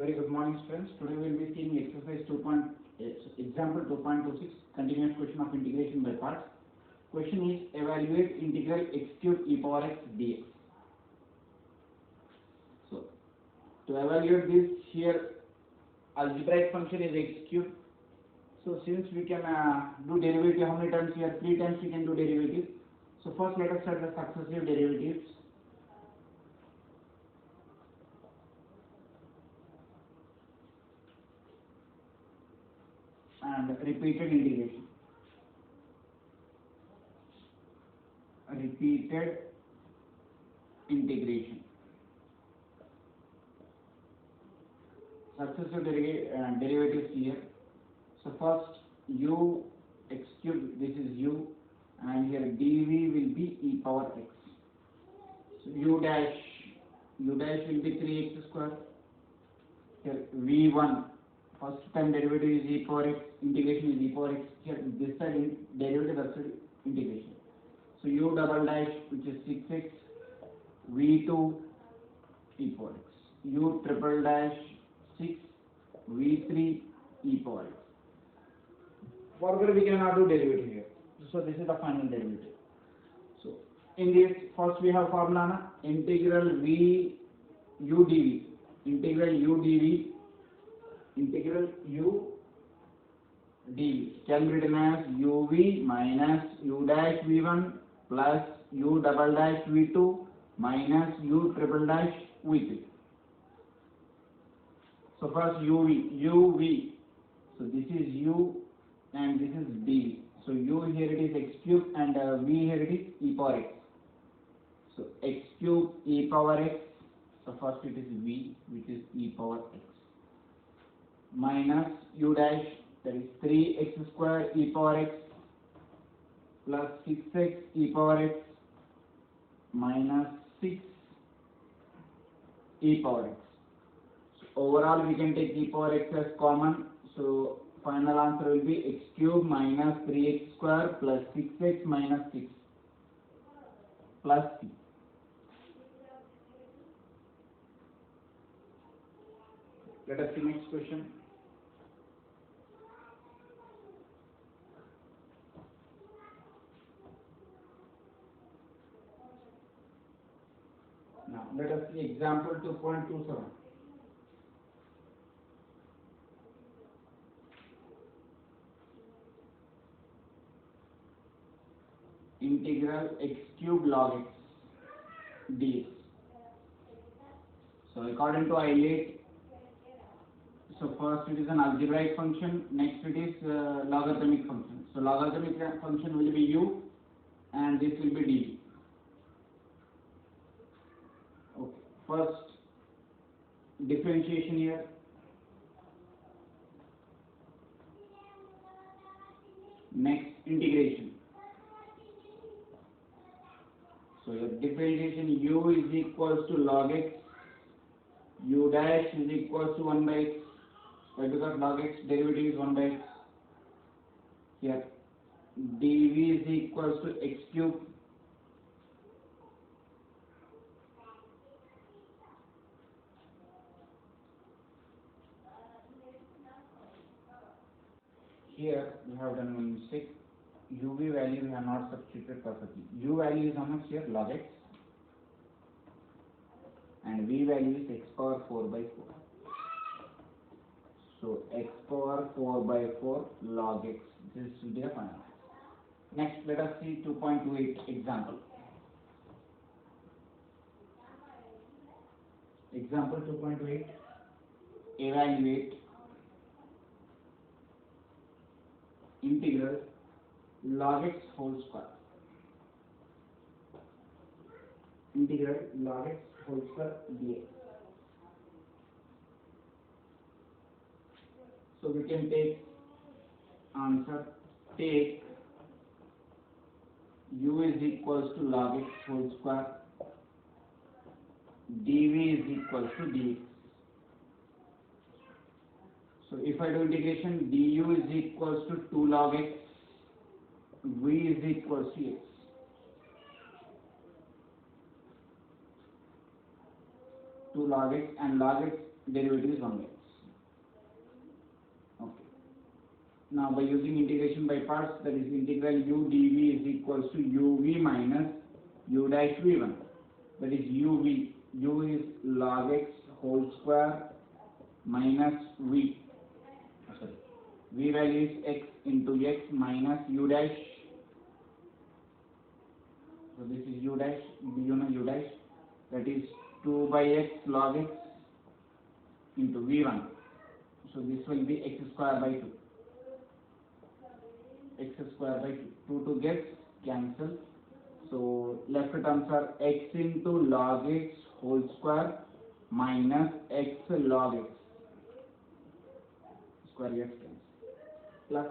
Very good morning, students. Today we will be seeing exercise 2. Example 2.26, continuous question of integration by parts. Question is evaluate integral x cube e power x dx. So to evaluate this, here algebraic function is x cube. So since we can do derivative, how many times here? 3 times we can do derivative. So first let us start the successive derivatives. And repeated integration. Repeated integration. Successive derivatives here. So first u x cube, this is u, and here dv will be e power x. So u dash will be 3x square. Here v1, first time derivative is e power x, integration is e power x. Here this side derivative, that side integration. So u double dash, which is 6x, v2 e power x, u triple dash 6, v3 e power x. Further we cannot do derivative here. So this is the final derivative. So in this, first we have formula integral v u dv, integral u dv, integral u dv can be written as uv minus u dash v1 plus u double dash v2 minus u triple dash v3. So first uv, so this is u and this is dv. So u here it is x cube and v here it is e power x. So x cube e power x, so first it is v, which is e power x, minus u dash, that is 3x square e power x plus 6x e power x minus 6 e power x. So overall we can take e power x as common. So final answer will be x cube minus 3x square plus 6x minus 6 plus c. Let us see next question. Now let us see example 2.27. Integral x cube log x dx. So according to ILATE, so first it is an algebraic function, next it is logarithmic function. So logarithmic function will be u and this will be dv. Okay. First differentiation here. Next integration. So your differentiation u is equals to log x, u dash is equals to 1 by x. Why? Because log x derivative is 1 by x. Here dv is equals to x cube. Here we have done one mistake. uv value we have not substituted perfectly. U value is how much here? Log x. And v value is x power 4 by 4. So x power 4 by 4 log x. This will be the final. Next, let us see 2.28 example. Example 2.28. Evaluate integral log x whole square. Integral log x whole square dx. So we can take answer, take u is equals to log x whole square, dv is equals to dx. So if I do integration, du is equals to 2 log x, v is equals to x. 2 log x, and log x derivative is 1 by x. Okay. Now by using integration by parts, that is integral u dv is equals to uv minus u dash v1. That is uv. U is log x whole square minus v. Sorry. V value is x into x minus u dash. So this is u dash, you know u dash. That is 2 by x log x into v1. So this will be x square by 2. X square by 2. 2 gets cancelled. So left terms are x into log x whole square minus x log x. Square gets cancelled. Plus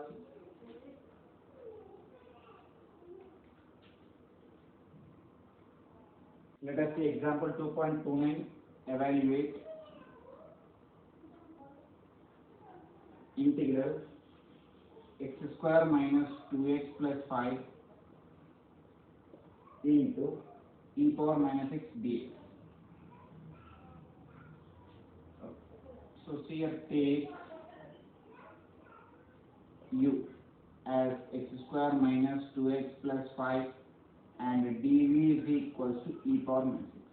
let us see example 2.29. Evaluate integral x square minus 2x plus 5 into e power minus x dx. So here take u as x square minus 2x plus 5 and dv is equals to e power minus x.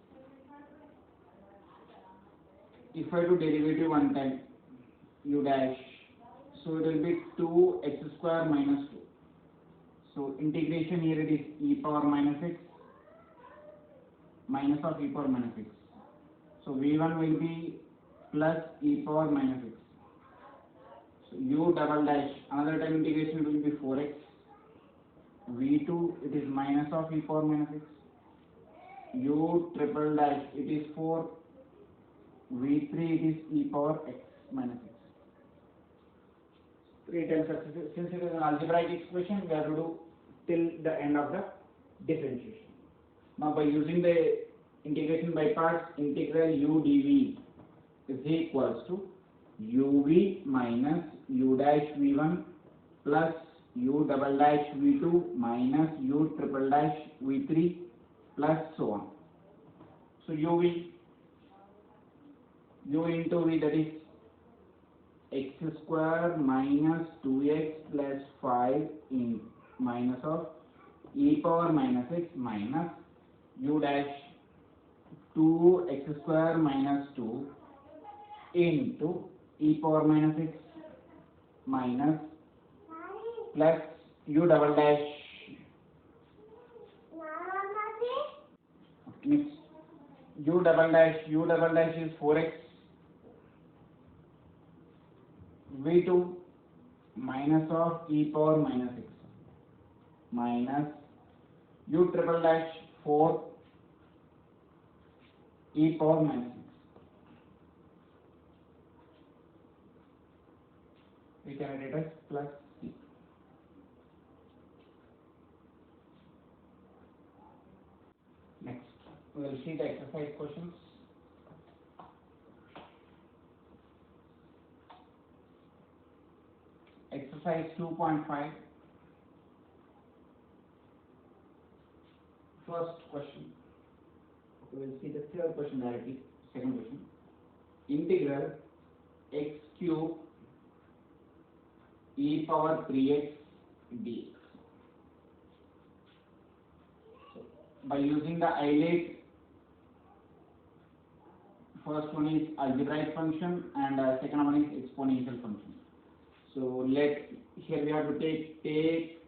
If I do derivative one time, u dash, so it will be 2x square minus 2. So integration here it is e power minus x minus of e power minus x. So v1 will be plus e power minus x. So u double dash, another time integration will be 4x. v2 it is minus of e power minus x. u triple dash it is 4. v3 it is e power x minus x. 3 times successive. Since it is an algebraic expression, we have to do till the end of the differentiation. Now by using the integration by parts, integral u dv is equals to uv minus u dash v1 plus u double dash v2 minus u triple dash v3 plus so on. So uv, u into v, that is x square minus 2x plus 5 in minus of e power minus x minus u dash 2x square minus 2 into e power minus x minus plus u double dash. Next, u double dash is 4x v2 minus of e power minus x minus u triple dash 4 e power minus x. We can write it as plus c. Next, we will see the exercise questions. Exercise 2.5. First question. We will see the third question directly. Second question. Integral x cube e power 3x dx. So, by using the Eilert, first one is algebraic function and second one is exponential function. So here we have to take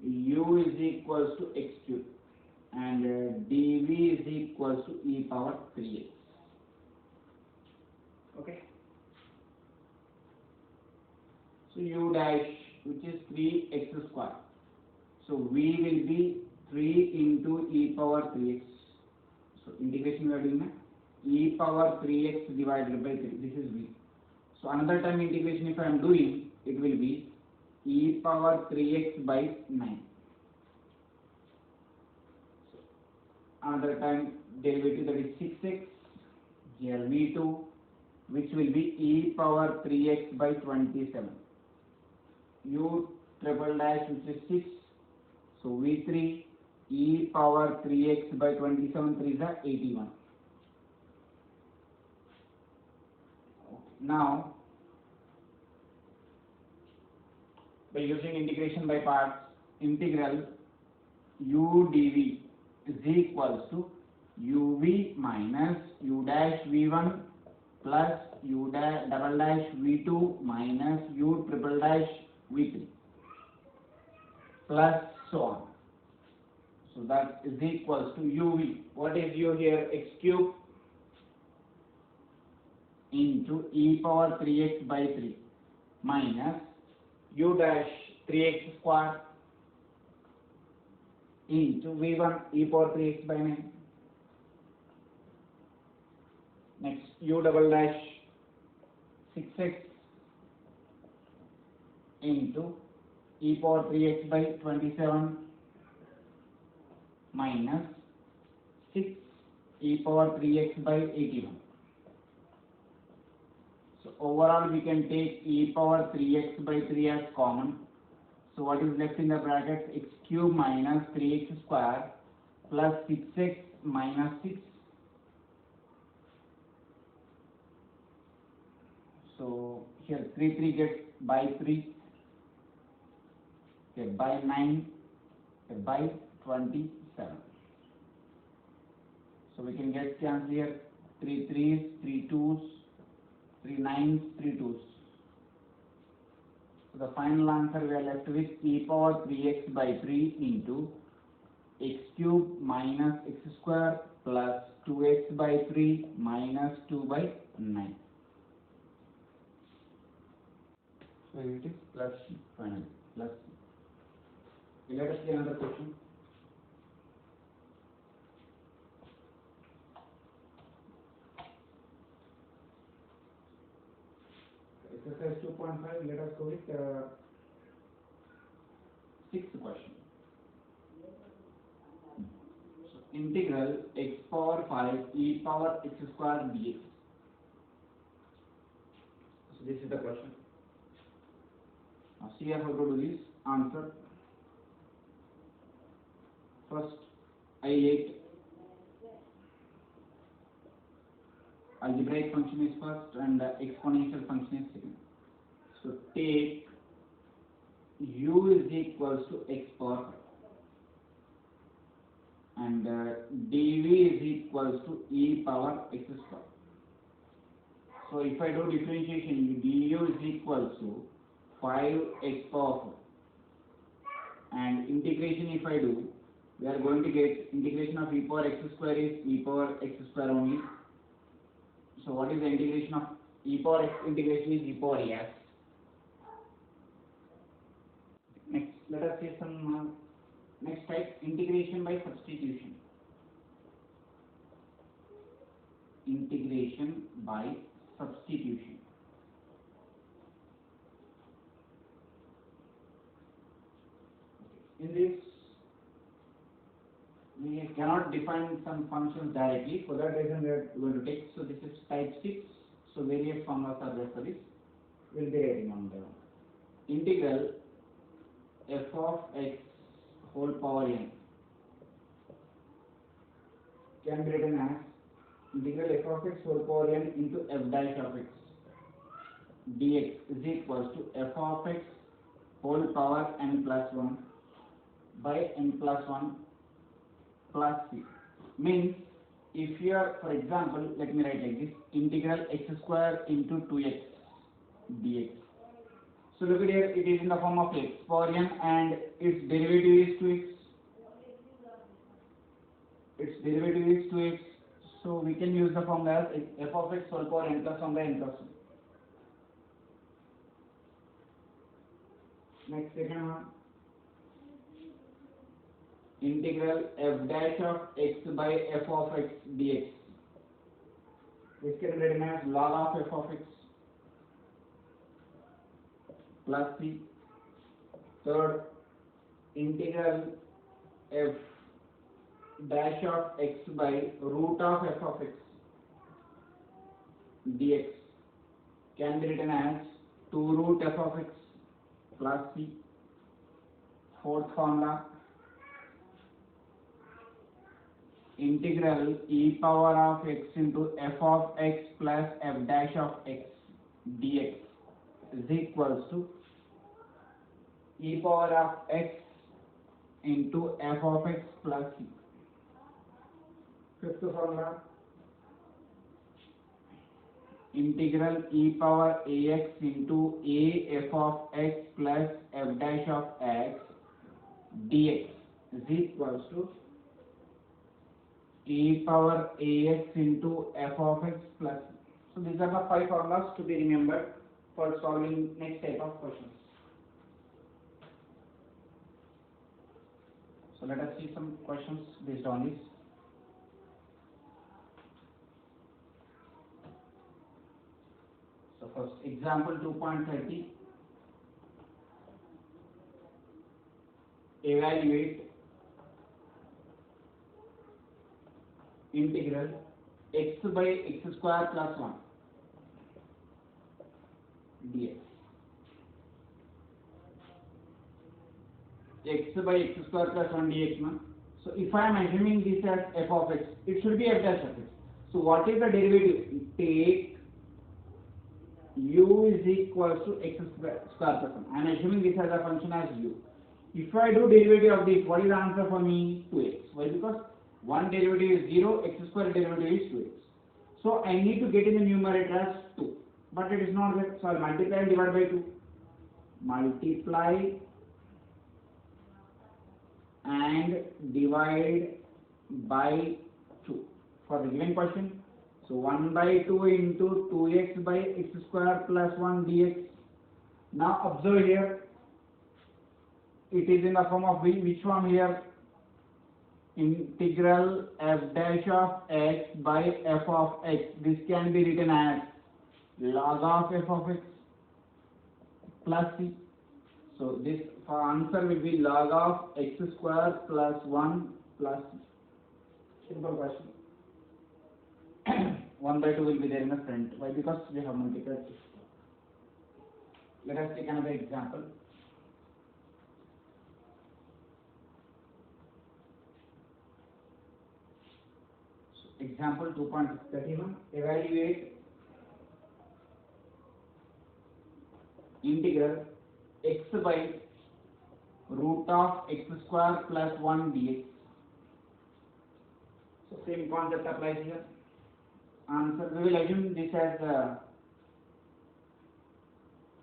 u is equals to x cube and dv is equals to e power 3x. Okay. So u dash, which is 3x square. So v will be 3 into e power 3x. So integration we are doing now. E power 3x divided by 3. This is v. So another time integration if I am doing, it will be e power 3x by 9. So another time derivative, that is 6x. Here v2, which will be e power 3x by 27. U triple dash, which is 6. So v3 e power 3x by 27, 3 is 81. Now, by using integration by parts, integral u dv is equals to uv minus u dash v1 plus u double dash v2 minus u triple dash v3 plus so on. So that is equals to uv. What is u here? X cube into e power 3x by 3 minus u dash 3x square into v1 e power 3x by 9. Next, u double dash 6x into e power 3x by 27 minus 6 e power 3x by 81. So overall we can take e power 3x by 3 as common. So what is left in the brackets? X cube minus 3x square plus 6x minus 6. So here 3 gets by 3, okay, by 9, okay, by 27. So we can get cancel here 3 3s, 3 2s, 3 9s, 3 2s. So the final answer we are left with e power 3x by 3 into x cube minus x square plus 2x by 3 minus 2 by 9. So it is plus finally plus. Let us see another question. Exercise 2.5. Let us go with sixth question. So integral x power 5 e power x square dx. So this is the question. Now see how to do this. Answer. First, I8. Algebraic function is first and exponential function is second. So take u is equals to x power 5 and dv is equals to e power x square. So if I do differentiation, du is equals to 5x power 4 and integration if I do, we are going to get integration of e power x square is e power x square only. So what is the integration of e power x? Integration is e power s. Next, let us see some next type, integration by substitution. Integration by substitution. In this, we cannot define some functions directly. For that reason, we are going to take. So this is type 6. So various formulas are there for this. We will be writing on the integral f of x whole power n can be written as integral f of x whole power n into f dash of x dx is equals to f of x whole power n plus 1 by n plus 1 plus c. Means if you are, for example, let me write like this, integral x square into 2x dx. So look at here, it is in the form of x power n and its derivative is 2x. Its derivative is 2x. So we can use the formula as f of x whole power n plus 1 by n plus 1. Next, second one. Integral f dash of x by f of x dx. This can be written as log of f of x plus c. Third, integral f dash of x by root of f of x dx can be written as 2 root f of x plus c. Fourth formula, integral e power of x into f of x plus f dash of x dx is equals to e power of x into f of x plus c. Fifth formula, integral e power ax into a f of x plus f dash of x dx is equals to e power ax into f of x plus c. So these are the 5 formulas to be remembered for solving next type of questions. So let us see some questions based on this. So first example 2.30, evaluate integral x by x square plus 1 dx. X by x square plus 1 dx. Na? So if I am assuming this as f of x, it should be f dash of x. So what is the derivative? Take u is equals to x square plus 1. I am assuming this as a function as u. If I do derivative of this, what is the answer for me? 2x. Why? Because one derivative is 0, x square derivative is 2x. So I need to get in the numerator as 2. But it is not there. So I will multiply and divide by 2. Multiply and divide by 2 for the given question. So 1 by 2 into 2x by x square plus 1 dx. Now observe here, it is in the form of which form here? Integral f dash of x by f of x. This can be written as log of f of x plus c. So this answer will be log of x square plus 1 plus c. Simple question. 1 by 2 will be there in the front. Why? Because we have multiplied this. Let us take another example. So, example 2.31, evaluate integral x by root of x square plus 1 dx. So same concept applies here. Answer, we will assume this as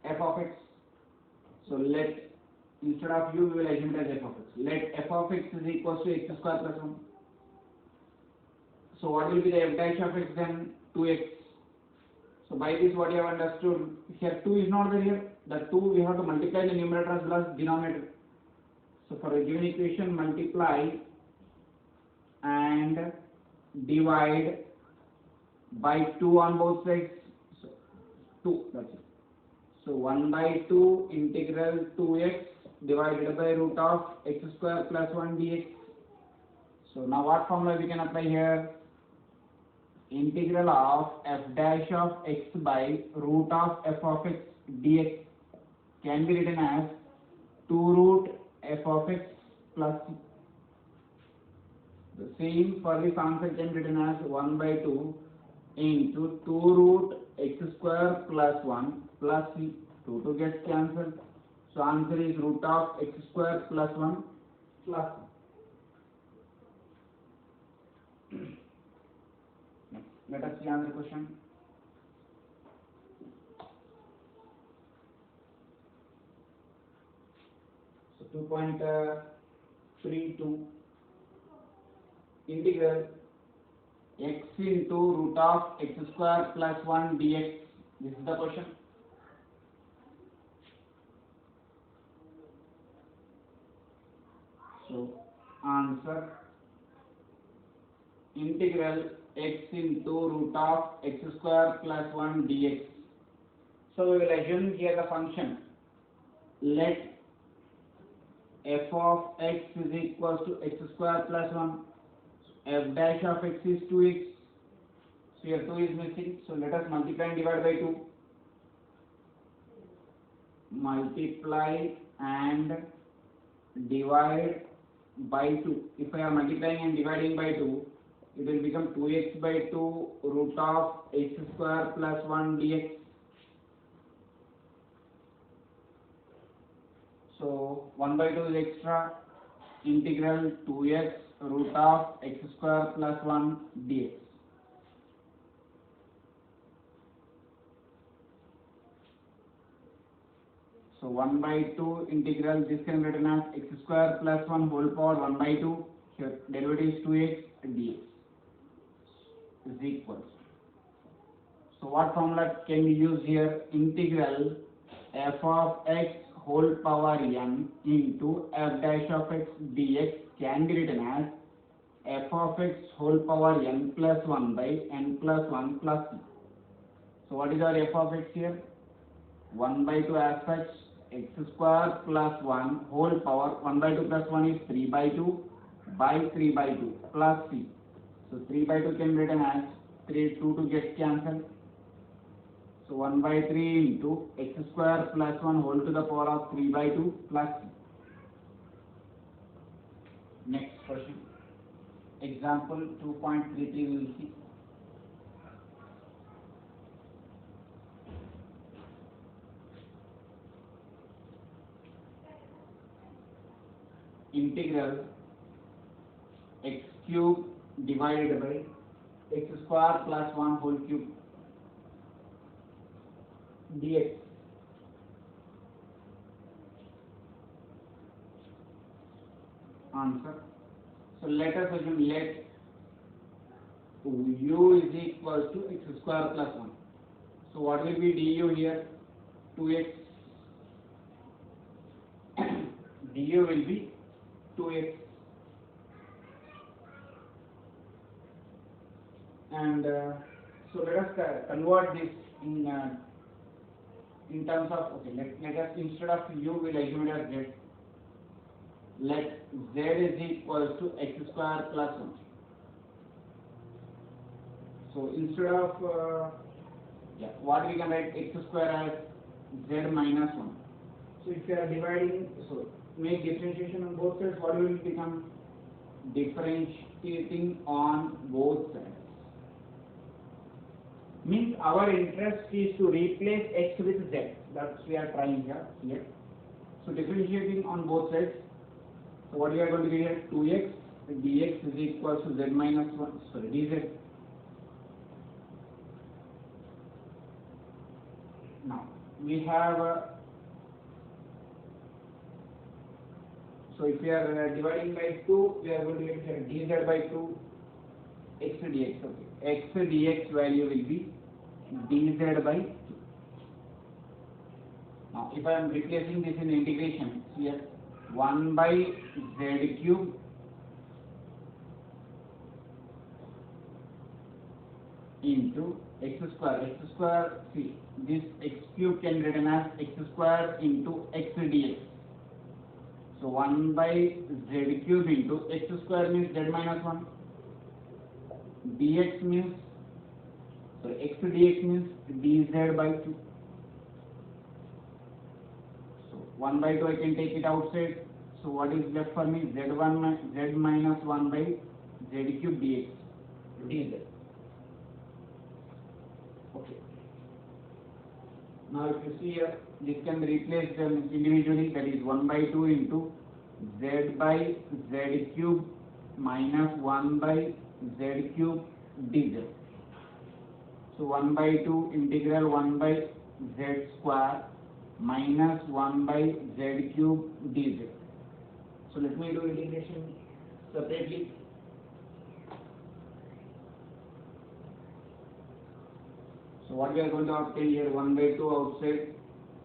f of x. So let, instead of u, we will assume it as f of x. Let f of x is equals to x square plus 1. So what will be the f dash of x then? 2x. So by this what you have understood, here 2 is not there here. The 2 we have to multiply the numerator as well as denominator. So for a given equation, multiply and divide by 2 on both sides. So 2, that's it. So 1 by 2 integral 2x divided by root of x square plus 1 dx. So now what formula we can apply here? Integral of f dash of x by root of f of x dx can be written as 2 root f of x plus c. The same for this answer can be written as 1 by 2 into 2 root x square plus 1 plus c. 2 gets cancelled. So answer is root of x square plus 1 plus c. Let us see another question. So 2.32, integral x into root of x square plus 1 dx. This is the question. So answer, integral x into root of x square plus 1 dx. So we will assume here the function. Let f of x is equals to x square plus 1. F dash of x is 2x. So here 2 is missing. So let us multiply and divide by 2. Multiply and divide by 2. If I am multiplying and dividing by 2, it will become 2x by 2 root of x square plus 1 dx. So 1 by 2 is extra. Integral 2x root of x square plus 1 dx. So 1 by 2 integral, this can be written as x square plus 1 whole power 1 by 2. Here derivative is 2x dx is equals. So what formula can we use here? Integral f of x whole power n into f dash of x dx can be written as f of x whole power n plus 1 by n plus 1 plus c. So what is our f of x here? 1 by 2 as such, x square plus 1 whole power 1 by 2 plus 1 is 3 by 2 by 3 by 2 plus c. So 3 by 2 can be written as 2 to get cancelled. So 1 by 3 into x square plus 1 whole to the power of 3 by 2 plus c. Next question. Example 2.33 we will see. Integral x cube divided by x square plus 1 whole cube dx. Answer. So let us assume let u is equal to x square plus 1. So what will be du here? 2x. du will be 2x. And so let us convert this in terms of, okay, let us, instead of u will assume it as z. Let z is equal to x square plus 1. So instead of what we can write x square as z minus 1. So if you are dividing, so make differentiation on both sides, what will become? Differentiating on both sides. Means our interest is to replace x with z. That's we are trying here. So differentiating on both sides. So what we are going to get here? 2x dx is equal to z minus 1. Sorry, dz. Now we have so if we are dividing by 2, we are going to get here dz by 2 x dx. Okay, x dx value will be dz by 2. Now if I am replacing this in integration, here 1 by z cube into x square, see, this x cube can be written as x square into x dx. So 1 by z cube into x square means z minus 1. Dx means, so x dx means dz by 2. So 1 by 2 I can take it outside. So what is left for me? Z minus 1 by z cube dx. dz. Okay. Now if you see here, this can be replaced individually, that is 1 by 2 into z by z cube minus 1 by z cube dz. So 1 by 2 integral 1 by z square minus 1 by z cube dz. So let me do integration separately. So what we are going to obtain here, 1 by 2 outside.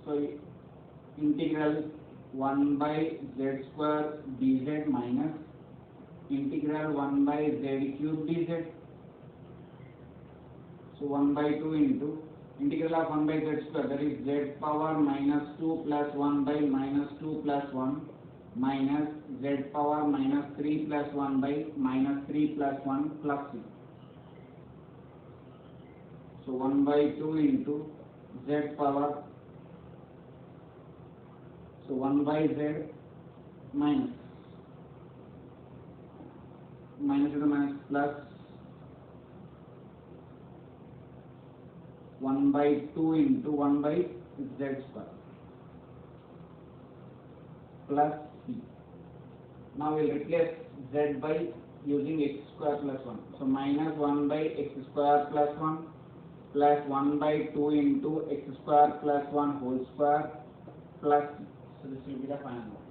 So integral 1 by z square dz minus integral 1 by z cube dz. So 1 by 2 into integral of 1 by z square, that is z power minus 2 plus 1 by minus 2 plus 1 minus z power minus 3 plus 1 by minus 3 plus 1 plus 6. So 1 by 2 into z power, so 1 by z minus to the minus plus 1 by 2 into 1 by z square. plus c. Now we'll replace z by using x square plus 1. So minus 1 by x square plus 1 plus 1 by 2 into x square plus 1 whole square plus c. So this will be the final.